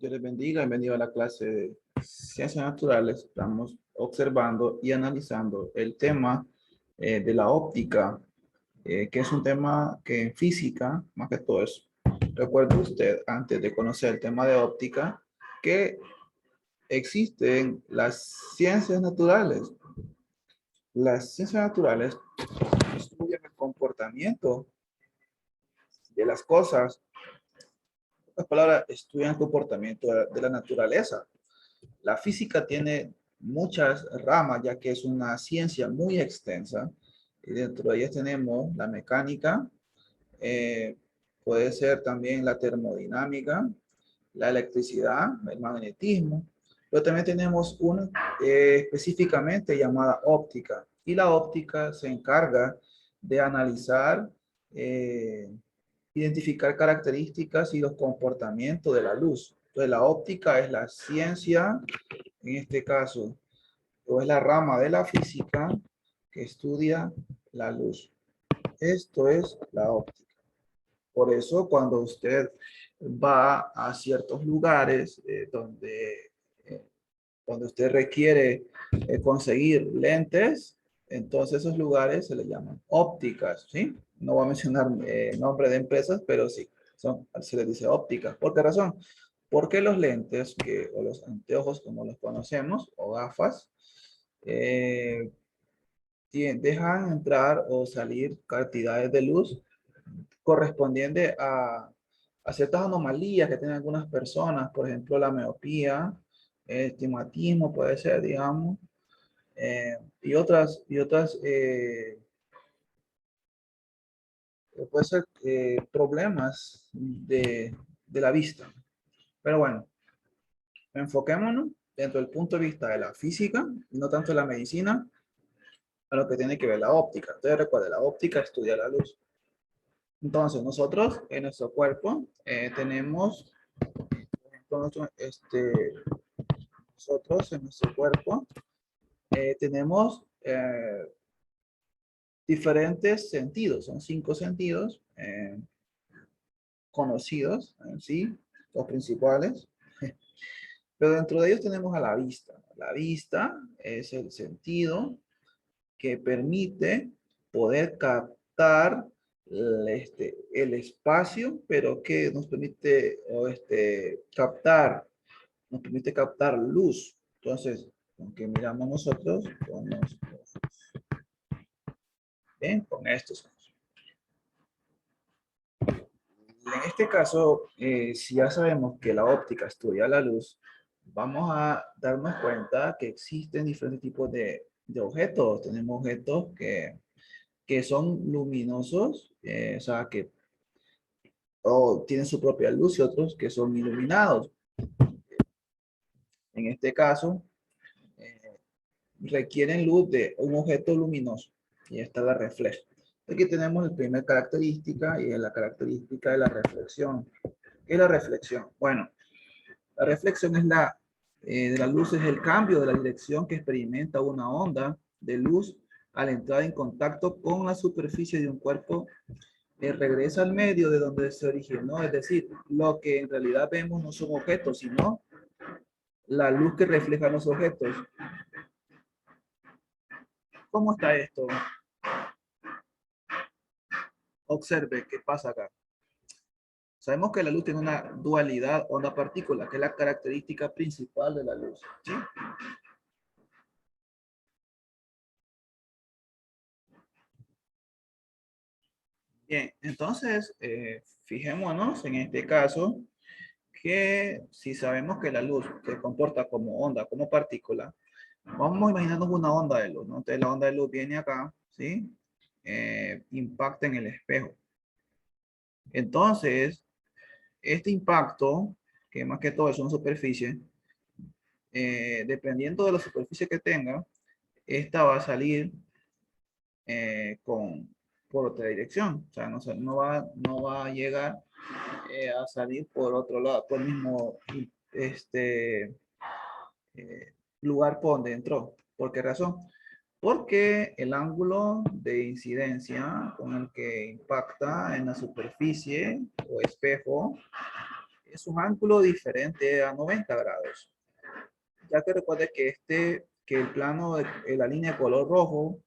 Dios les bendiga, bienvenido a la clase de Ciencias Naturales. Estamos observando y analizando el tema de la óptica, que es un tema que en física, más que todo es, recuerde usted, antes de conocer el tema de óptica, que existen las ciencias naturales. Las ciencias naturales estudian el comportamiento de las cosas. En otras palabras, estudian el comportamiento de la naturaleza. La física tiene muchas ramas, ya que es una ciencia muy extensa. Y dentro de ellas tenemos la mecánica, eh, puede ser también la termodinámica, la electricidad, el magnetismo. Pero también tenemos una específicamente llamada óptica. Y la óptica se encarga de analizar, eh, identificar características y los comportamientos de la luz. Entonces, la óptica es la ciencia, en este caso, o es la rama de la física que estudia la luz. Esto es la óptica. Por eso, cuando usted va a ciertos lugares eh, donde usted requiere conseguir lentes, entonces esos lugares se le llaman ópticas, ¿sí? No voy a mencionar nombre de empresas, pero sí, se les dice ópticas. ¿Por qué razón? Porque los lentes, o los anteojos como los conocemos, o gafas, eh, dejan entrar o salir cantidades de luz correspondiente a ciertas anomalías que tienen algunas personas, por ejemplo, la miopía, el estigmatismo puede ser, digamos, puede ser problemas de la vista. Pero bueno, enfoquémonos dentro del punto de vista de la física, y no tanto de la medicina, a lo que tiene que ver la óptica. Entonces recuerda, la óptica estudia la luz. Entonces nosotros en nuestro cuerpo tenemos, por ejemplo, nosotros en nuestro cuerpo tenemos diferentes sentidos, son 5 sentidos conocidos en sí, los principales, pero dentro de ellos tenemos a la vista. La vista es el sentido que permite poder captar el espacio, pero que nos permite nos permite captar luz. Entonces, aunque miramos nosotros con los ojos. Bien, con estos ojos. En este caso, si ya sabemos que la óptica estudia la luz, vamos a darnos cuenta que existen diferentes tipos de objetos. Tenemos objetos que son luminosos, o sea, que tienen su propia luz y otros que son iluminados. En este caso, eh, requieren luz de un objeto luminoso y esta la refleja. Aquí tenemos la primera característica y es la característica de la reflexión. ¿Qué es la reflexión? Bueno, la reflexión de la luz es el cambio de la dirección que experimenta una onda de luz al entrar en contacto con la superficie de un cuerpo que regresa al medio de donde se originó. Es decir, lo que en realidad vemos no son objetos, sino la luz que reflejan los objetos. ¿Cómo está esto? Observe qué pasa acá. Sabemos que la luz tiene una dualidad onda-partícula, que es la característica principal de la luz, ¿sí? Bien, entonces, fijémonos en este caso que si sabemos que la luz se comporta como onda, como partícula, vamos a imaginarnos una onda de luz, ¿no? Entonces la onda de luz viene acá, ¿sí? Impacta en el espejo. Entonces, este impacto, que más que todo es una superficie, dependiendo de la superficie que tenga, esta va a salir por otra dirección. O sea, no va a llegar a salir por otro lado, por el mismo eh, lugar por donde entró. ¿Por qué razón? Porque el ángulo de incidencia con el que impacta en la superficie o espejo es un ángulo diferente a 90 grados. Ya que recuerde que el plano, de la línea de color rojo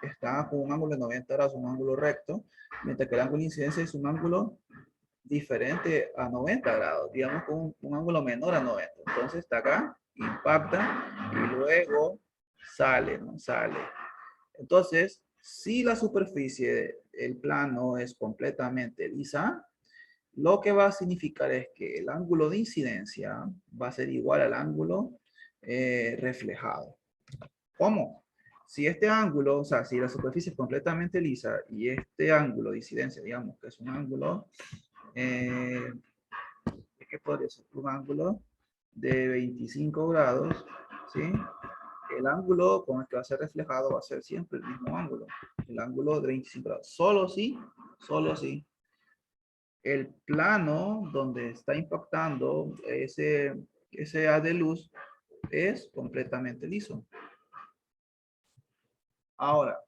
está con un ángulo de 90 grados, un ángulo recto, mientras que el ángulo de incidencia es un ángulo diferente a 90 grados, digamos con un ángulo menor a 90. Entonces está acá, impacta y luego sale, ¿no? Sale. Entonces, si la superficie, el plano es completamente lisa, lo que va a significar es que el ángulo de incidencia va a ser igual al ángulo reflejado. ¿Cómo? Si este ángulo, o sea, si la superficie es completamente lisa y este ángulo de incidencia, digamos que es un ángulo, ¿qué podría ser? Un ángulo de 25 grados, ¿sí? El ángulo con el que va a ser reflejado va a ser siempre el mismo ángulo, el ángulo de 25 grados. Solo si el plano donde está impactando ese haz de luz es completamente liso. Ahora,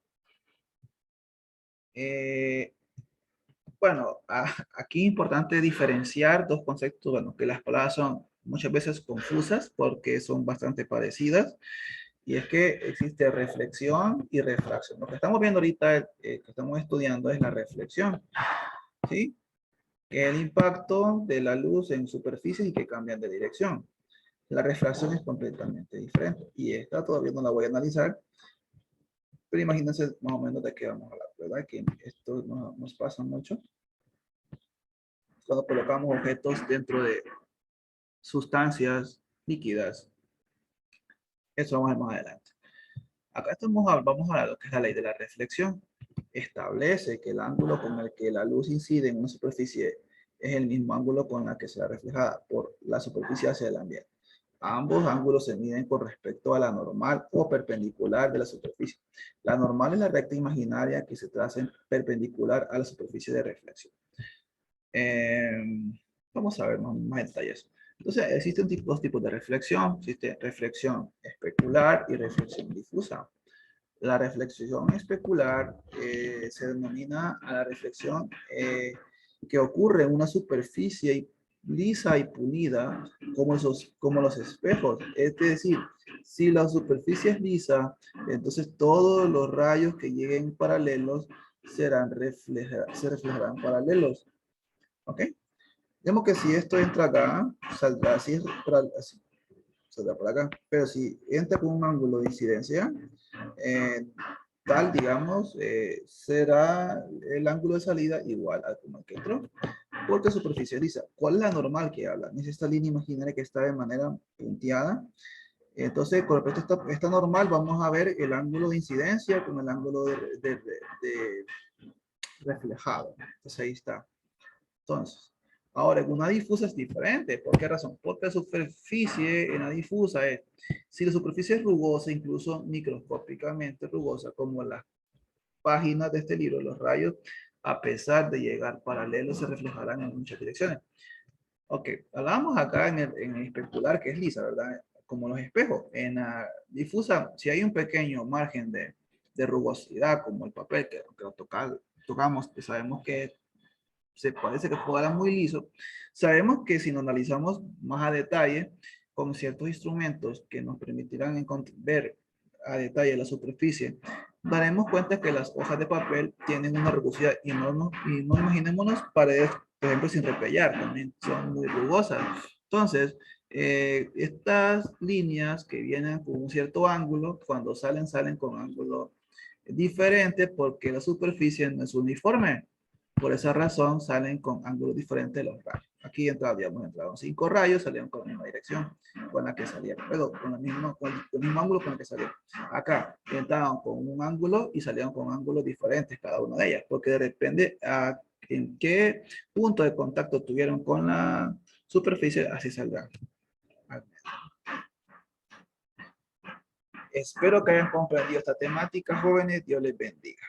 bueno, aquí es importante diferenciar dos conceptos, bueno, que las palabras son muchas veces confusas porque son bastante parecidas, y es que existe reflexión y refracción. Lo que estamos viendo ahorita, que estamos estudiando es la reflexión, ¿sí? El impacto de la luz en superficies y que cambian de dirección. La refracción es completamente diferente y esta todavía no la voy a analizar, pero imagínense más o menos de qué vamos a hablar, ¿verdad? Que esto nos pasa mucho cuando colocamos objetos dentro de sustancias líquidas. Eso vamos a ver más adelante. Acá vamos a hablar de lo que es la ley de la reflexión. Establece que el ángulo con el que la luz incide en una superficie es el mismo ángulo con la que será reflejada por la superficie hacia el ambiente. Ambos ángulos se miden con respecto a la normal o perpendicular de la superficie. La normal es la recta imaginaria que se traza perpendicular a la superficie de reflexión. Vamos a ver más detalles. Entonces, existen dos tipos de reflexión. Existe reflexión especular y reflexión difusa. La reflexión especular se denomina a la reflexión que ocurre en una superficie lisa y pulida como los espejos. Es decir, si la superficie es lisa, entonces todos los rayos que lleguen paralelos se reflejarán paralelos. ¿Ok? Digamos que si esto entra acá, saldrá así, así, saldrá por acá. Pero si entra con un ángulo de incidencia, eh, tal, digamos, será el ángulo de salida igual al como que entró, porque superficie lisa. ¿Cuál es la normal que hablan? Es esta línea imaginaria que está de manera punteada. Entonces, con respecto a esta normal, vamos a ver el ángulo de incidencia con el ángulo de reflejado. Entonces, ahí está. Entonces, ahora en una difusa es diferente. ¿Por qué razón? Porque la superficie en la difusa es, si la superficie es rugosa, incluso microscópicamente rugosa, como las páginas de este libro, los rayos, a pesar de llegar paralelos, se reflejarán en muchas direcciones. Ok, hablamos acá en el especular, que es lisa, ¿verdad? Como los espejos. En la difusa, si hay un pequeño margen de rugosidad, como el papel que tocamos, que sabemos que se parece que fuera muy liso. Sabemos que si nos analizamos más a detalle con ciertos instrumentos que nos permitirán ver a detalle la superficie, daremos cuenta que las hojas de papel tienen una rugosidad y no imaginémonos paredes, por ejemplo, sin repellar, también son muy rugosas. Entonces, estas líneas que vienen con un cierto ángulo, cuando salen con ángulo diferente porque la superficie no es uniforme. Por esa razón salen con ángulos diferentes los rayos. Aquí habíamos entrado 5 rayos, salieron con la misma dirección con la que salieron, perdón, con el mismo ángulo con el que salieron. Acá entraron con un ángulo y salieron con ángulos diferentes cada una de ellas, porque depende a en qué punto de contacto tuvieron con la superficie, así saldrán. Espero que hayan comprendido esta temática, jóvenes. Dios les bendiga.